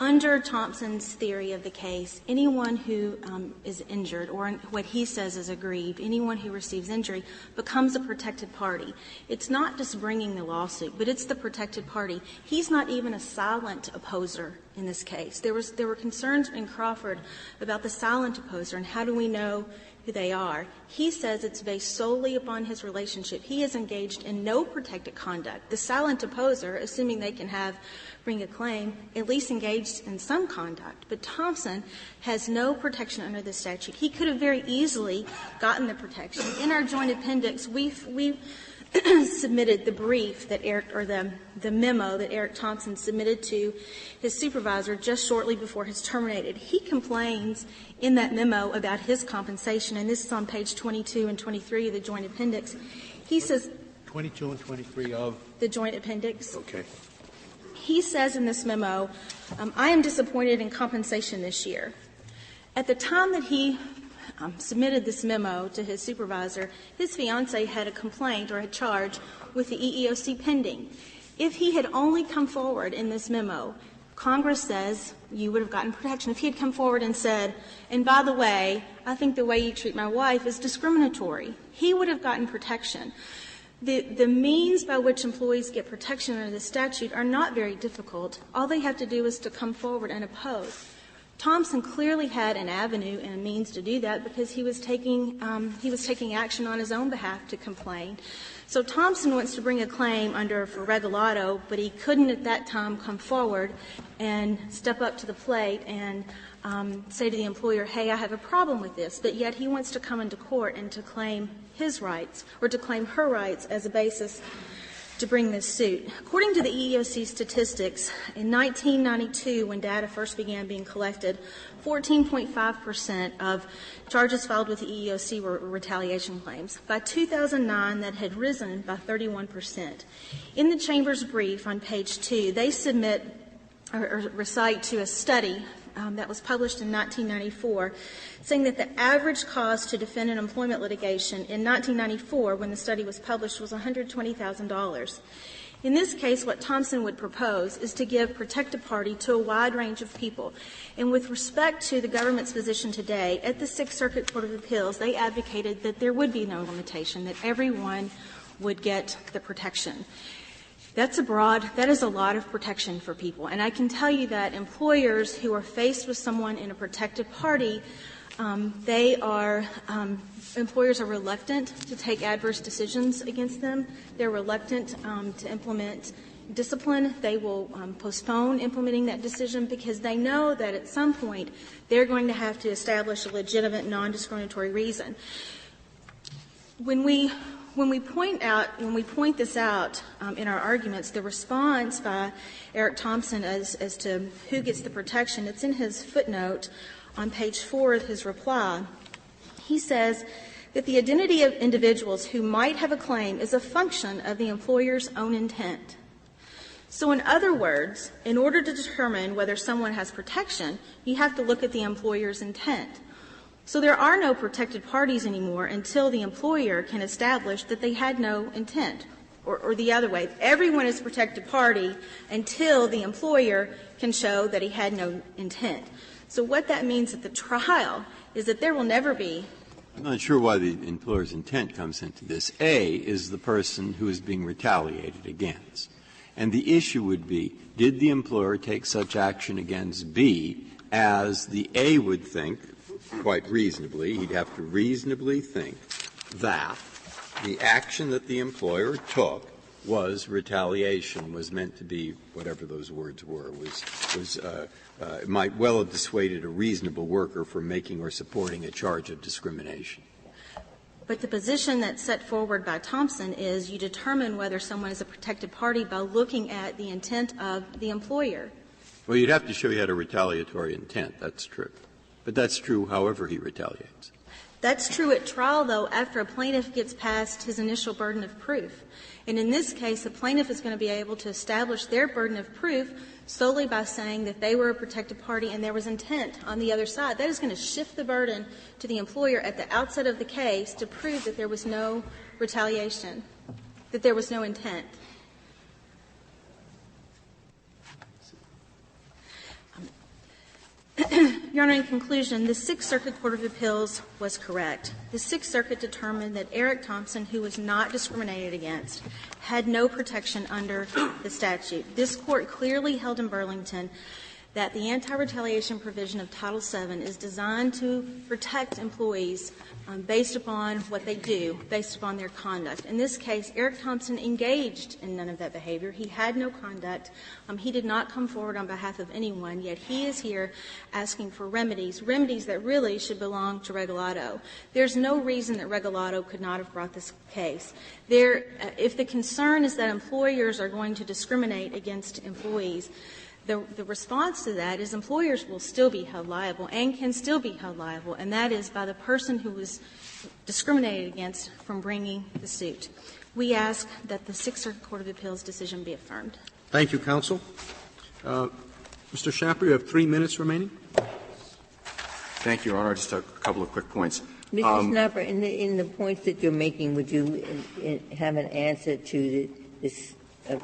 Under Thompson's theory of the case, anyone who is injured, or what he says is aggrieved, anyone who receives injury becomes a protected party. It's not just bringing the lawsuit, but it's the protected party. He's not even a silent opposer in this case. There were concerns in Crawford about the silent opposer and how do we know who they are. He says it's based solely upon his relationship. He is engaged in no protected conduct. The silent opposer, assuming they can bring a claim, at least engaged in some conduct. But Thompson has no protection under the statute. He could have very easily gotten the protection. In our joint appendix, we submitted the brief that the memo that Eric Thompson submitted to his supervisor just shortly before his terminated. He complains in that memo about his compensation, and this is on page 22 and 23 of the joint appendix. He says 22 and 23 of the joint appendix. Okay. He says in this memo, I am disappointed in compensation this year. At the time that he submitted this memo to his supervisor, his fiancée had a complaint or a charge with the EEOC pending. If he had only come forward in this memo, Congress says you would have gotten protection. If he had come forward and said, and by the way, I think the way you treat my wife is discriminatory, he would have gotten protection. The means by which employees get protection under the statute are not very difficult. All they have to do is to come forward and oppose. Thompson clearly had an avenue and a means to do that because he was taking action on his own behalf to complain. So Thompson wants to bring a claim for Regalado, but he couldn't at that time come forward and step up to the plate and say to the employer, hey, I have a problem with this. But yet he wants to come into court and to claim his rights or to claim her rights as a basis to bring this suit. According to the EEOC statistics, in 1992, when data first began being collected, 14.5% of charges filed with the EEOC were retaliation claims. By 2009, that had risen by 31%. In the Chamber's brief on page 2, they submit or recite to a study that was published in 1994, saying that the average cost to defend an employment litigation in 1994, when the study was published, was $120,000. In this case, what Thompson would propose is to give protected party to a wide range of people. And with respect to the government's position today, at the Sixth Circuit Court of Appeals, they advocated that there would be no limitation, that everyone would get the protection. That is a lot of protection for people. And I can tell you that employers who are faced with someone in a protected party, employers are reluctant to take adverse decisions against them. They're reluctant to implement discipline. They will postpone implementing that decision because they know that at some point they're going to have to establish a legitimate non-discriminatory reason. When we point this out in our arguments, the response by Eric Thompson as to who gets the protection, it's in his footnote on page 4 of his reply. He says that the identity of individuals who might have a claim is a function of the employer's own intent. So in other words, in order to determine whether someone has protection, you have to look at the employer's intent. So there are no protected parties anymore until the employer can establish that they had no intent. Or the other way, everyone is a protected party until the employer can show that he had no intent. So what that means at the trial is that there will never be. I'm not sure why the employer's intent comes into this. A is the person who is being retaliated against. And the issue would be, did the employer take such action against B as the A would think, quite reasonably, he'd have to reasonably think that the action that the employer took was retaliation, was meant to be whatever those words were, might well have dissuaded a reasonable worker from making or supporting a charge of discrimination. But the position that's set forward by Thompson is you determine whether someone is a protected party by looking at the intent of the employer. Well, you'd have to show he had a retaliatory intent. That's true. But that's true however he retaliates. That's true at trial, though, after a plaintiff gets past his initial burden of proof. And in this case, the plaintiff is going to be able to establish their burden of proof solely by saying that they were a protected party and there was intent on the other side. That is going to shift the burden to the employer at the outset of the case to prove that there was no retaliation, that there was no intent. Your Honor, in conclusion, the Sixth Circuit Court of Appeals was correct. The Sixth Circuit determined that Eric Thompson, who was not discriminated against, had no protection under the statute. This Court clearly held in Burlington that the anti-retaliation provision of Title VII is designed to protect employees based upon what they do, based upon their conduct. In this case, Eric Thompson engaged in none of that behavior. He had no conduct. He did not come forward on behalf of anyone, yet he is here asking for remedies that really should belong to Regalado. There's no reason that Regalado could not have brought this case. If the concern is that employers are going to discriminate against employees, the response to that is employers will still be held liable and can still be held liable, and that is by the person who was discriminated against from bringing the suit. We ask that the Sixth Circuit Court of Appeals decision be affirmed. Thank you, counsel. Mr. Schapper, you have 3 minutes remaining. Thank you, Your Honor. Just a couple of quick points. Mr. Schapper, in the points that you're making, would you have an answer to this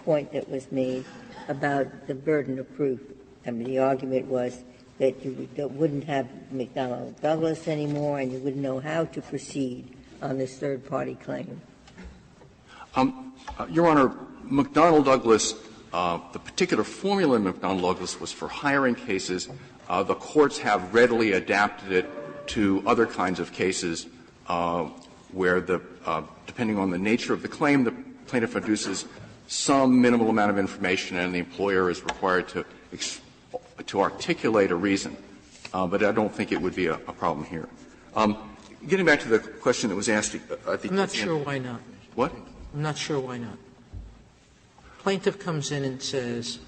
point that was made about the burden of proof? I mean, the argument was that you wouldn't have McDonnell Douglas anymore and you wouldn't know how to proceed on this third-party claim. Your Honor, McDonnell-Douglas, the particular formula in McDonnell-Douglas was for hiring cases. The courts have readily adapted it to other kinds of cases where depending on the nature of the claim, the plaintiff produces some minimal amount of information and the employer is required to articulate a reason. But I don't think it would be a problem here. Getting back to the question that was asked, I think I'm not sure why not. What? I'm not sure why not. Plaintiff comes in and says,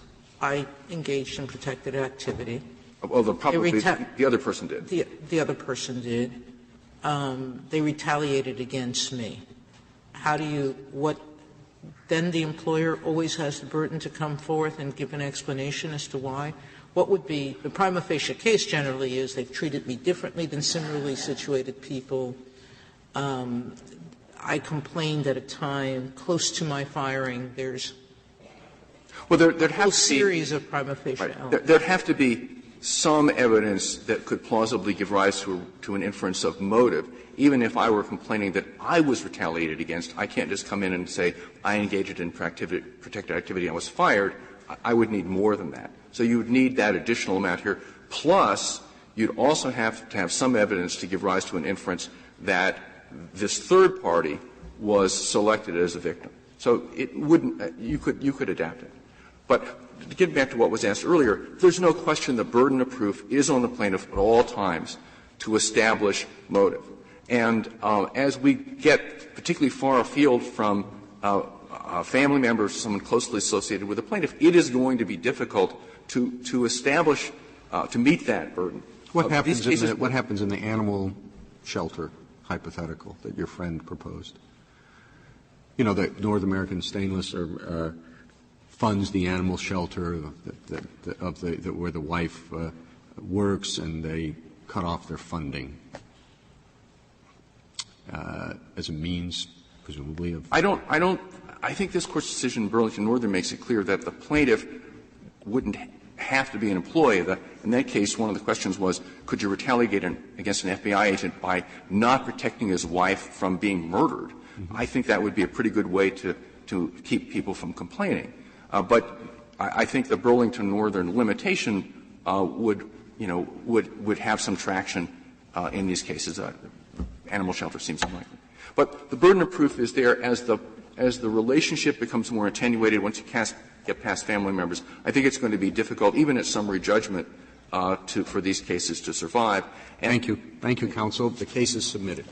I engaged in protected activity. Well, the other person did. The other person did. They retaliated against me. Then the employer always has the burden to come forth and give an explanation as to why? What would be the prima facie case generally is they've treated me differently than similarly situated people. I complained at a time close to my firing. There's there'd a whole series of prima facie elements. There'd have to be some evidence that could plausibly give rise to an inference of motive. Even if I were complaining that I was retaliated against, I can't just come in and say I engaged in protected activity and was fired. I would need more than that. So you would need that additional amount here. Plus, you'd also have to have some evidence to give rise to an inference that this third party was selected as a victim. So it wouldn't you could adapt it. But to get back to what was asked earlier, there's no question the burden of proof is on the plaintiff at all times to establish motive. And as we get particularly far afield from family members, someone closely associated with the plaintiff, it is going to be difficult to establish, to meet that burden. What happens in the animal shelter hypothetical that your friend proposed? You know, the North American Stainless funds the animal shelter where the wife works, and they cut off their funding as a means, presumably, of. I think this Court's decision in Burlington Northern makes it clear that the plaintiff wouldn't have to be an employee. In that case, one of the questions was, could you retaliate against an FBI agent by not protecting his wife from being murdered? Mm-hmm. I think that would be a pretty good way to keep people from complaining. But I think the Burlington Northern limitation would have some traction in these cases. Animal shelter seems unlikely. But the burden of proof is there as the relationship becomes more attenuated once you get past family members. I think it's going to be difficult, even at summary judgment, for these cases to survive. Thank you. Thank you, counsel. The case is submitted.